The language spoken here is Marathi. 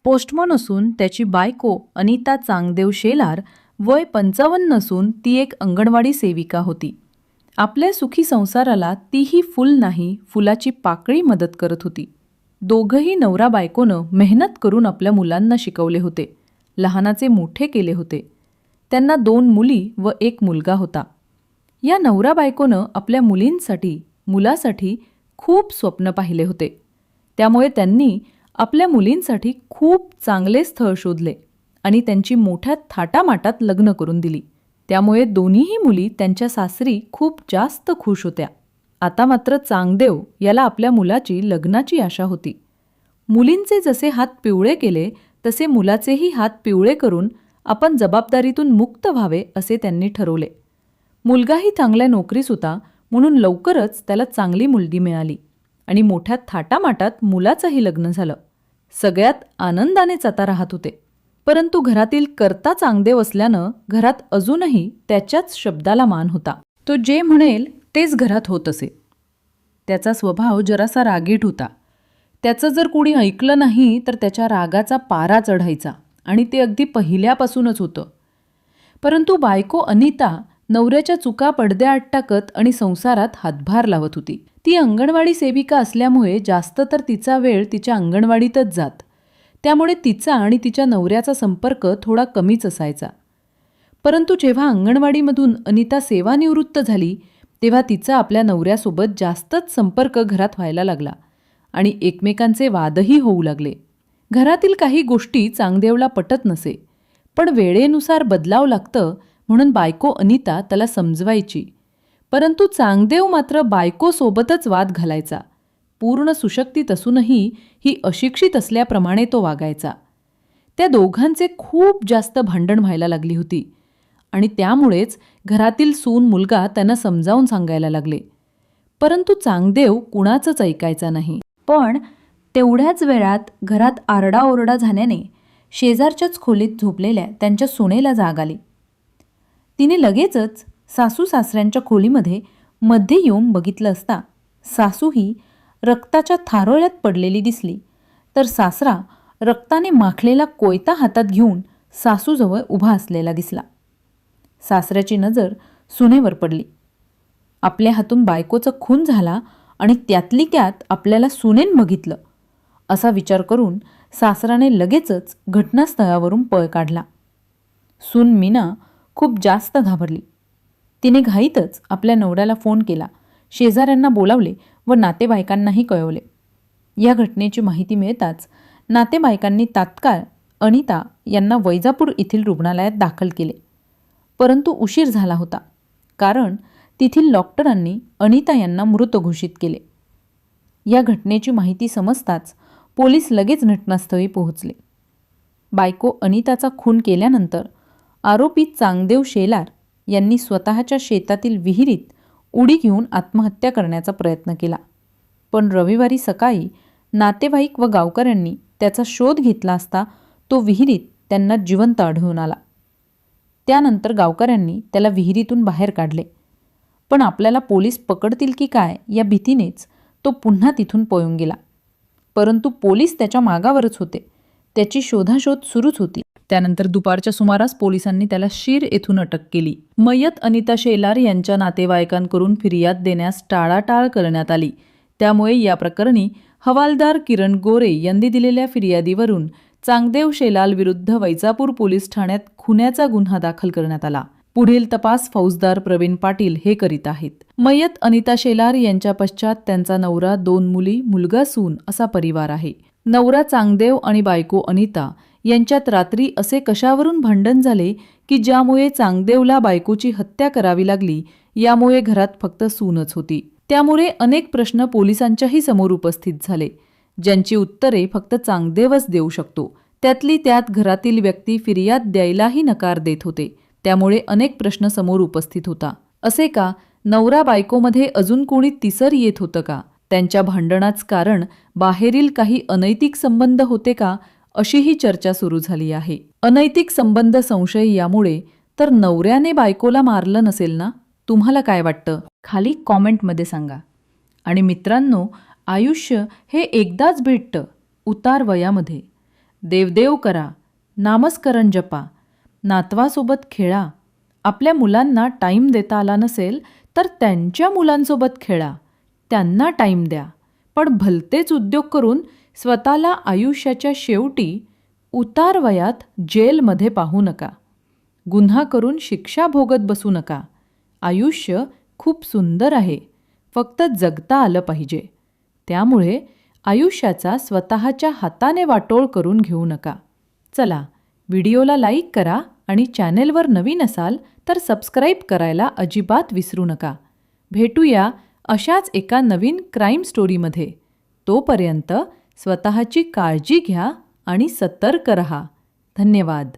पोस्टमन असून त्याची बायको अनिता चांगदेव शेलार वय 55 असून ती एक अंगणवाडी सेविका होती. आपल्या सुखी संसाराला तीही फुल नाही फुलाची पाकळी मदत करत होती. दोघंही नवरा बायकोनं मेहनत करून आपल्या मुलांना शिकवले होते, लहानाचे मोठे केले होते. त्यांना 2 मुली व 1 मुलगा होता. या नवरा बायकोनं आपल्या मुलासाठी खूप स्वप्न पाहिले होते. त्यामुळे त्यांनी आपल्या मुलींसाठी खूप चांगले स्थळ शोधले आणि त्यांची मोठ्या थाटामाटात लग्न करून दिली. त्यामुळे दोन्हीही मुली त्यांच्या सासरी खूप जास्त खुश होत्या. आता मात्र चांगदेव याला आपल्या मुलाची लग्नाची आशा होती. मुलींचे जसे हात पिवळे केले तसे मुलाचेही हात पिवळे करून आपण जबाबदारीतून मुक्त व्हावे असे त्यांनी ठरवले. मुलगाही चांगल्या नोकरीस होता म्हणून लवकरच त्याला चांगली मुलगी मिळाली आणि मोठ्या थाटामाटात मुलाचंही लग्न झालं. सगळ्यात आनंदानेच आता राहत होते. परंतु घरातील कर्ता चांगदेव असल्यानं घरात अजूनही त्याच्याच शब्दाला मान होता. तो जे म्हणेल तेच घरात होत असे. त्याचा स्वभाव जरासा रागीट होता. त्याचं जर कोणी ऐकलं नाही तर त्याच्या रागाचा पारा चढायचा आणि ते अगदी पहिल्यापासूनच होतं. परंतु बायको अनिता नवऱ्याच्या चुका पडद्याआड टाकत आणि संसारात हातभार लावत होती. ती अंगणवाडी सेविका असल्यामुळे जास्त तर तिचा वेळ तिच्या अंगणवाडीतच जात. त्यामुळे तिचा आणि तिच्या नवऱ्याचा संपर्क थोडा कमीच असायचा. परंतु जेव्हा अंगणवाडीमधून अनिता सेवानिवृत्त झाली तेव्हा तिचा आपल्या नवऱ्यासोबत जास्तच संपर्क घरात व्हायला लागला आणि एकमेकांचे वादही होऊ लागले. घरातील काही गोष्टी चांगदेवला पटत नसे, पण वेळेनुसार बदलाव लागतं म्हणून बायको अनिता त्याला समजवायची. परंतु चांगदेव मात्र बायकोसोबतच वाद घालायचा. पूर्ण सुशिक्षित असूनही ही अशिक्षित असल्याप्रमाणे तो वागायचा. त्या दोघांचे खूप जास्त भांडण व्हायला लागली होती आणि त्यामुळेच घरातील सून मुलगा त्यांना समजावून सांगायला लागले. परंतु चांगदेव कुणाचंच ऐकायचा नाही. पण तेवढ्याच वेळात घरात आरडाओरडा झाल्याने शेजारच्याच खोलीत झोपलेल्या त्यांच्या सुनेला जाग आली. तिने लगेचच सासू सासऱ्यांच्या खोलीमध्ये मध्ये येऊन बघितलं असता सासूही रक्ताच्या थारोळ्यात पडलेली दिसली, तर सासरा रक्ताने माखलेला कोयता हातात घेऊन सासूजवळ उभा असलेला दिसला. सासऱ्याची नजर सुनेवर पडली. आपल्या हातून बायकोचा खून झाला आणि त्यातली त्यात आपल्याला सुनेन बघितलं असा विचार करून सासराने लगेचच घटनास्थळावरून पळ काढला. सून मीना खूप जास्त घाबरली. तिने घाईतच आपल्या नवऱ्याला फोन केला, शेजाऱ्यांना बोलावले व नातेवाईकांनाही कळवले. या घटनेची माहिती मिळताच नातेवाईकांनी तात्काळ अनिता यांना वैजापूर येथील रुग्णालयात दाखल केले. परंतु उशीर झाला होता, कारण तेथील डॉक्टरांनी अनिता यांना मृत घोषित केले. या घटनेची माहिती समजताच पोलीस लगेच घटनास्थळी पोहोचले. बायको अनिताचा खून केल्यानंतर आरोपी चांगदेव शेलार यांनी स्वतःच्या शेतातील विहिरीत उडी घेऊन आत्महत्या करण्याचा प्रयत्न केला. पण रविवारी सकाळी नातेवाईक व गावकऱ्यांनी त्याचा शोध घेतला असता तो विहिरीत त्यांना जिवंत आढळून आला. त्यानंतर गावकऱ्यांनी त्याला विहिरीतून बाहेर काढले. पण आपल्याला पोलीस पकडतील की काय या भीतीनेच तो पुन्हा तिथून पळून गेला. परंतु पोलीस त्याच्या मागावरच होते. त्याची शोधाशोध सुरूच होती. त्यानंतर दुपारच्या सुमारास पोलिसांनी त्याला शीर येथून अटक केली. मयत अनिता शेलार यांच्या नातेवाईकांकडून फिर्याद देण्यास टाळाटाळ करण्यात आली. त्यामुळे या प्रकरणी हवालदार किरण गोरे यांनी दिलेल्या फिर्यादीवरून चांगदेव शेलार विरुद्ध वैजापूर पोलीस ठाण्यात खुनाचा गुन्हा दाखल करण्यात आला. पुढील तपास फौजदार प्रवीण पाटील हे करीत आहेत. मयत अनिता शेलार यांच्या पश्चात त्यांचा नवरा, 2 मुली, मुलगा, सून असा परिवार आहे. नवरा चांगदेव आणि बायको अनिता यांच्यात रात्री असे कशावरून भांडण झाले की ज्यामुळे चांगदेवला बायकोची हत्या करावी लागली. यामुळे घरात फक्त सूनच होती. त्यामुळे अनेक प्रश्न पोलिसांच्याही समोर उपस्थित झाले, ज्यांची उत्तरे फक्त चांगदेवच देऊ शकतो. त्यातली त्यात घरातील व्यक्ती फिर्याद द्यायलाही नकार देत होते. त्यामुळे अनेक प्रश्न समोर उपस्थित होता. असे का? नवरा बायकोमध्ये अजून कोणी तिसर येत होतं का? त्यांच्या भांडणाचं कारण बाहेरील काही अनैतिक संबंध होते का? अशीही चर्चा सुरू झाली आहे. अनैतिक संबंध संशय यामुळे तर नवऱ्याने बायकोला मारलं नसेल ना? तुम्हाला काय वाटतं? खाली कॉमेंटमध्ये सांगा. आणि मित्रांनो, आयुष्य हे एकदाच भेटतं, उतार वयामध्ये. देवदेव करा, नामस्मरण जपा, नातवासोबत खेळा. आपल्या मुलांना टाईम देता आला नसेल तर त्यांच्या मुलांसोबत खेळा, त्यांना टाईम द्या. पण भलतेच उद्योग करून स्वतःला आयुष्याच्या शेवटी उतारवयात जेलमध्ये पाहू नका. गुन्हा करून शिक्षा भोगत बसू नका. आयुष्य खूप सुंदर आहे, फक्त जगता आलं पाहिजे. त्यामुळे आयुष्याचा स्वतःच्या हाताने वाटोळ करून घेऊ नका. चला, व्हिडिओला लाईक करा आणि चॅनेलवर नवीन असाल तर सबस्क्राईब करायला अजिबात विसरू नका. भेटूया अशाच एका नवीन क्राईम स्टोरीमध्ये. तोपर्यंत स्वतःची काळजी घ्या आणि सतर्क रहा. धन्यवाद.